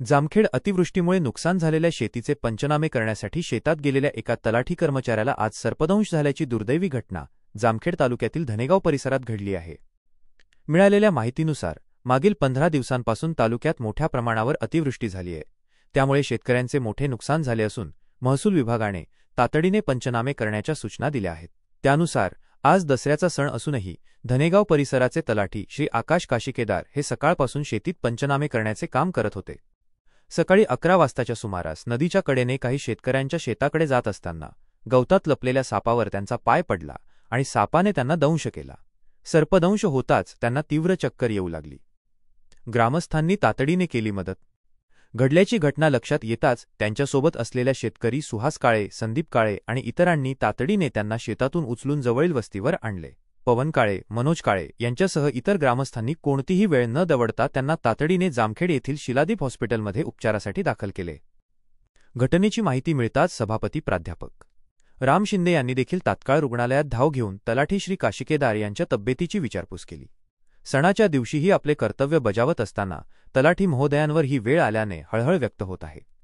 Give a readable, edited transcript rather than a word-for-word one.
जामखेड अतिवृष्टीमुळे नुकसान झालेल्या शेतीचे पंचनामे करण्यासाठी शेतात गेलेल्या एका तलाठी कर्मचाऱ्याला आज सर्पदंश झाल्याची दुर्दैवी घटना जामखेड तालुक्यातील धनेगाव परिसरात घडली आहे. मिळालेल्या माहितीनुसार मागील 15 दिवसांपासून तालुक्यात मोठ्या प्रमाणावर अतिवृष्टी झाली आहे. त्यामुळे शेतकऱ्यांचे मोठे नुकसान झाले असून महसूल विभागाने तातडीने पंचनामे करण्याच्या सूचना दिल्या आहेत. त्यानुसार आज दसऱ्याचा सण असूनही धनेगाव परिसराचे तलाठी श्री आकाश काशिकेदार हे सकाळपासून शेतीत पंचनामे करण्याचे काम करत होते. सकाळी 11 वाजताच्या सुमारास नदीच्या कडेने काही शेतकऱ्यांच्या शेताकडे जात असताना गवतात लपलेल्या सापावर त्यांचा पाय पडला आणि सापाने त्यांना दंश केला. सर्पदंश होताच त्यांना तीव्र चक्कर येऊ लागली. ग्रामस्थांनी तातडीने केली मदत. घडल्याची घटना लक्षात येताच त्यांच्यासोबत असलेल्या शेतकरी सुहास काळे, संदीप काळे आणि इतरांनी तातडीने त्यांना शेतातून उचलून जवळील वस्तीवर आणले. पवन काळे, मनोज काळे यांच्यासह इतर ग्रामस्थांनी कोणतीही वेळ न दवडता त्यांना तातडीने जामखेड येथील शिलादीप हॉस्पिटलमध्ये उपचारासाठी दाखल केले. घटनेची माहिती मिळताच सभापती प्राध्यापक राम शिंदे यांनी देखील तात्काळ रुग्णालयात धाव घेऊन तलाठी श्री काशिकेदार यांच्या तब्येतीची विचारपूस केली. सणाच्या दिवशीही आपले कर्तव्य बजावत असताना तलाठी महोदयांवर ही वेळ आल्याने हळहळ व्यक्त होत आहे.